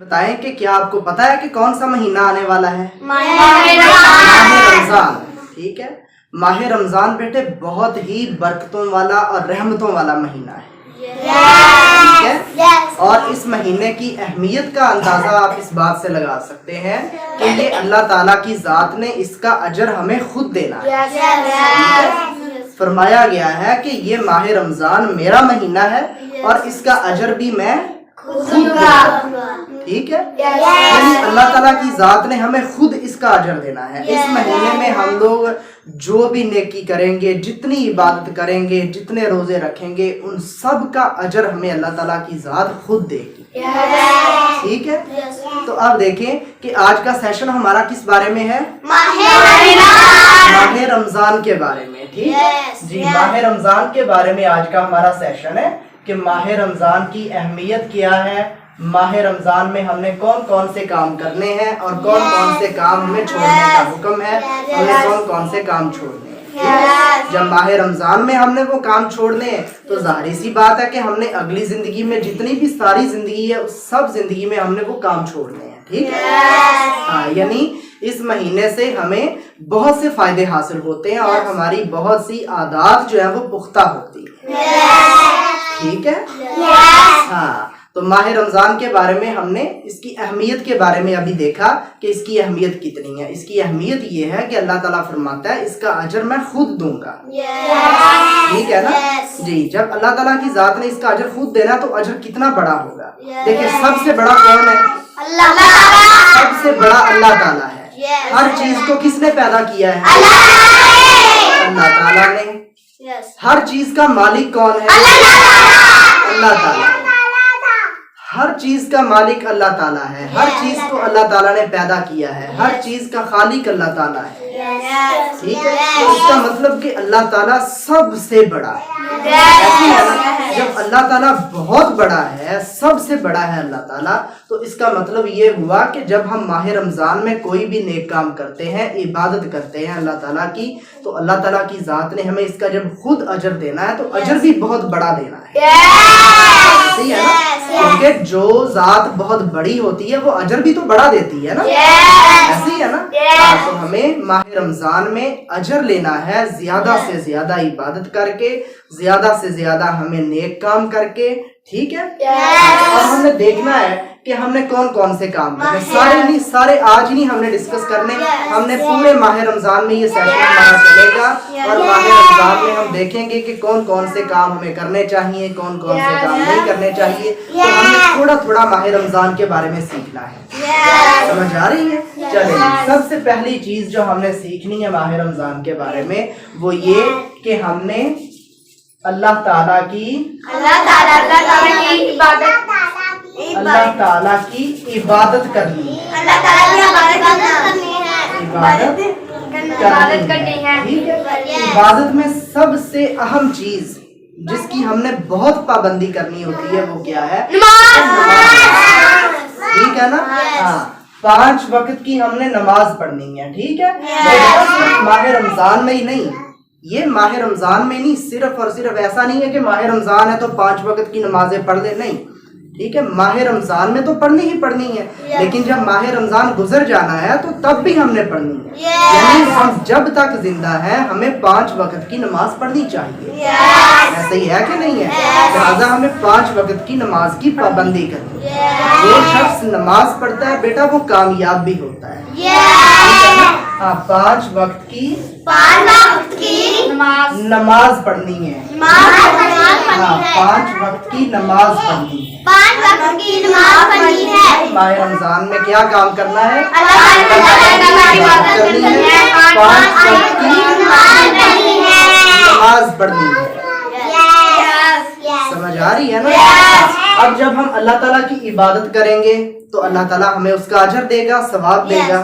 बताएं कि क्या आपको पता है कि कौन सा महीना आने वाला है? माह रमजान। ठीक है, माह रमजान बेटे बहुत ही बरकतों वाला और रहमतों वाला महीना है। ठीक है, और इस महीने की अहमियत का अंदाजा आप इस बात से लगा सकते हैं कि ये अल्लाह ताला की जात ने इसका अजर हमें खुद देना है। फरमाया गया है कि ये माह रमजान मेरा महीना है और इसका अजर भी मैं खुद दूंगा। ठीक है, यानी अल्लाह ताला की जात ने हमें खुद इसका अजर देना है। इस महीने में हम लोग जो भी नेकी करेंगे, जितनी इबादत करेंगे, जितने रोजे रखेंगे, उन सब का अजर हमें अल्लाह ताला की जात खुद देगी। ठीक है, तो अब देखें कि आज का सेशन हमारा किस बारे में है? माह रमजान के बारे में। ठीक जी, माह रमजान के बारे में आज का हमारा सेशन है कि माह रमजान की अहमियत क्या है, माह रमजान में हमने कौन कौन से काम करने हैं और कौन कौन से काम हमें छोड़ने का हुक्म है, हमें कौन कौन से काम छोड़ने हैं। जब माह रमजान में हमने वो काम छोड़ने हैं तो जाहिर सी बात है कि हमने अगली जिंदगी में जितनी भी सारी जिंदगी है उस सब जिंदगी में हमने वो काम छोड़ने हैं। ठीक है, हाँ, यानी इस महीने से हमें बहुत से फायदे हासिल होते हैं और हमारी बहुत सी आदत जो है वो पुख्ता होती है। ठीक है, हाँ, तो माह रमजान के बारे में हमने इसकी अहमियत के बारे में अभी देखा कि इसकी अहमियत कितनी है। इसकी अहमियत ये है कि अल्लाह ताला फरमाता है इसका अजर मैं खुद दूंगा। ठीक है ना जी, जब अल्लाह ताला की जात ने इसका अजर खुद देना तो अजर कितना बड़ा होगा। देखिए, सबसे बड़ा कौन है? सबसे बड़ा अल्लाह ताला है। हर चीज को किसने पैदा किया है? अल्लाह ताला ने। हर चीज का मालिक कौन है? अल्लाह ताला। हर चीज का मालिक अल्लाह ताला है। हर चीज को अल्लाह ताला ने पैदा किया है। हर चीज का खालिक अल्लाह ताला है। ठीक है, तो इसका मतलब कि अल्लाह ताला सबसे बड़ा है। जब अल्लाह ताला बहुत बड़ा है, सबसे बड़ा है अल्लाह ताला, तो इसका मतलब ये हुआ कि जब हम माह रमजान में कोई भी नेक काम करते हैं, इबादत करते हैं अल्लाह ताला की, तो अल्लाह ताला की जात ने हमें इसका जब खुद अजर देना है तो अजर भी बहुत बड़ा देना है। सही है ना, क्योंकि जो जात बहुत बड़ी होती है वो अजर भी तो बड़ा देती है ना। ऐसे ही है ना। तो हमें माह रमजान में अजर लेना है, ज्यादा से ज्यादा इबादत करके, ज्यादा से ज्यादा हमें नेक काम करके। ठीक है, और हमने देखना है कि हमने कौन कौन से काम करने, सारे नहीं, सारे आज नहीं हमने डिस्कस करने। हमने पूरे माह रमजान में ये सेशन हमारा चलेगा और माह रमजान में हम देखेंगे कि कौन कौन से काम हमें करने चाहिए, कौन कौन से काम नहीं करने चाहिए। तो हमने थोड़ा थोड़ा माह रमजान के बारे में सीखना है। समझ आ रही है? चलिए, सबसे पहली चीज जो हमने सीखनी है माह रमजान के बारे में वो ये कि हमने अल्लाह ताला की इबादत करनी है। इबादत करनी है। ठीक है, इबादत में सबसे अहम चीज जिसकी हमने बहुत पाबंदी करनी होती है वो क्या है? ठीक है ना। हाँ, 5 वक्त की हमने नमाज पढ़नी है। ठीक है, सिर्फ माह रमजान में ही नहीं, ये माह रमजान में नहीं, सिर्फ और सिर्फ ऐसा नहीं है कि माह रमजान है तो 5 वक्त की नमाजें पढ़ ले, नहीं। ठीक है, माह रमजान में तो पढ़नी ही पढ़नी है, लेकिन जब माह रमजान गुजर जाना है तो तब भी हमने पढ़नी है। यानी हम जब तक जिंदा हैं हमें 5 वक्त की नमाज पढ़नी चाहिए। ऐसा ही है कि नहीं है? लिहाजा हमें 5 वक्त की नमाज की पाबंदी करनी है। जो शख्स नमाज पढ़ता है बेटा वो कामयाब भी होता है। हाँ, 5 वक्त की नमाज पढ़नी है। हाँ, 5 वक्त की नमाज पढ़नी है। माह रमजान में क्या काम करना है? करनी है, 5 वक्त की नमाज पढ़नी है। समझ आ रही है ना? अब जब हम अल्लाह ताला की इबादत करेंगे तो अल्लाह ताला हमें उसका अजर देगा, सवाब देगा।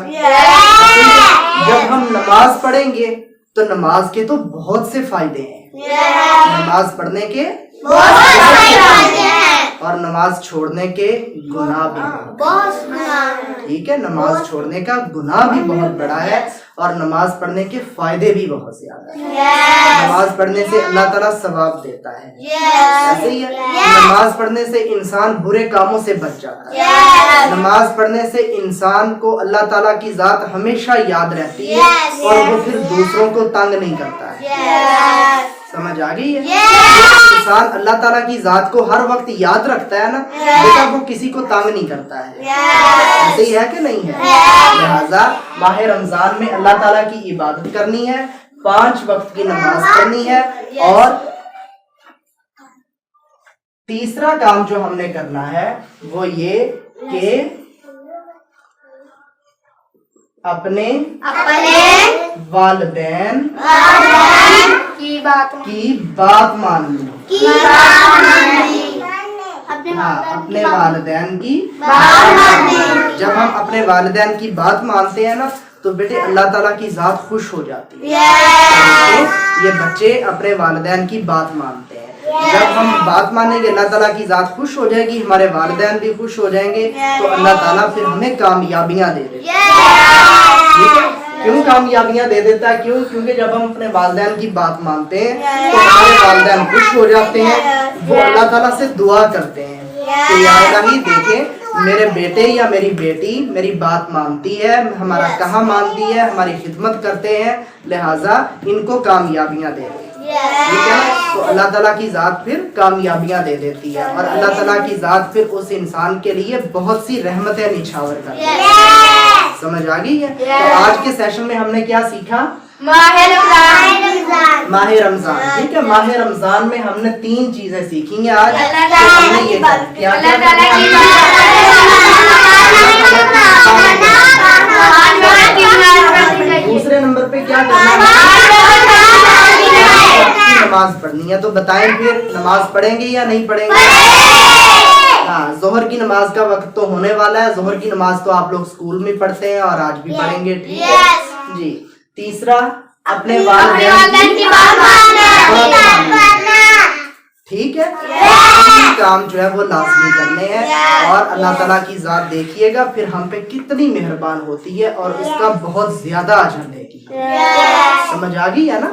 जब हम नमाज पढ़ेंगे तो नमाज के तो बहुत से फायदे हैं। नमाज पढ़ने के बहुत से फायदे हैं। और नमाज छोड़ने के गुनाह भी बहुत, ठीक है, नमाज छोड़ने का गुनाह भी बहुत बड़ा है और नमाज पढ़ने के फायदे भी बहुत ज्यादा है। नमाज पढ़ने से अल्लाह ताला सवाब देता है, ऐसे ही है। नमाज पढ़ने से इंसान बुरे कामों से बच जाता है। नमाज पढ़ने से इंसान को अल्लाह ताला की जात हमेशा याद रहती है और वो फिर दूसरों को तंग नहीं करता है। समझ आ गई है? इंसान अल्लाह ताला की जात को हर वक्त याद रखता है ना, बेटा वो किसी को तंग नहीं करता है। ऐसे ही है कि नहीं है? लिहाजा माह रमजान में अल्लाह ताला की इबादत करनी है, 5 वक्त की नमाज पढ़नी है और तीसरा काम जो हमने करना है वो ये कि अपने वालिदैन की बात मान लो। हाँ, अपने वालिदैन की बात। जब हम अपने वालिदैन की बात मानते हैं ना तो बेटे अल्लाह ताला की जात खुश हो जाती है। ये बच्चे अपने वालिदैन की बात मानते हैं। जब हम बात मानेंगे अल्लाह ताला की जात खुश हो जाएगी, हमारे वालिदैन भी खुश हो जाएंगे, तो अल्लाह ताला फिर हमें कामयाबियां दे देता है। क्यों कामयाबियां दे देता है? क्यों? क्योंकि जब हम अपने वालिदैन की बात मानते हैं तो हमारे वालिदैन खुश हो जाते हैं, वो अल्लाह ताला से दुआ करते हैं कि या इलाही देखें मेरे बेटे या मेरी बेटी मेरी बात मानती है, हमारा कहा मानती है, हमारी खिदमत करते हैं, लिहाजा इनको कामयाबियां दे दें। ठीक है, तो अल्लाह ताला की जात फिर कामयाबियां दे देती है और अल्लाह ताला की जात फिर उस इंसान के लिए बहुत सी रहमतें निछावर करती है। समझ आ गई है? तो आज के सेशन में हमने क्या सीखा? माह रमजान। ठीक है, माह रमजान में हमने 3 चीजें सीखी हैं आज। तो हमने ये क्या दूसरे नंबर पे क्या करना है? नमाज पढ़नी है। तो बताएं फिर नमाज पढ़ेंगे या नहीं पढ़ेंगे? हाँ, जोहर की नमाज का वक्त तो होने वाला है। जोहर की नमाज तो आप लोग स्कूल में पढ़ते हैं और आज भी पढ़ेंगे, ठीक है जी। तीसरा, अपने वालिदैन की बात मानना, ठीक है। काम जो है वो लाजमी करने हैं और अल्लाह ताला की जात देखिएगा फिर हम पे कितनी मेहरबान होती है और इसका बहुत ज्यादा अजर देगी। समझ आ गई है ना?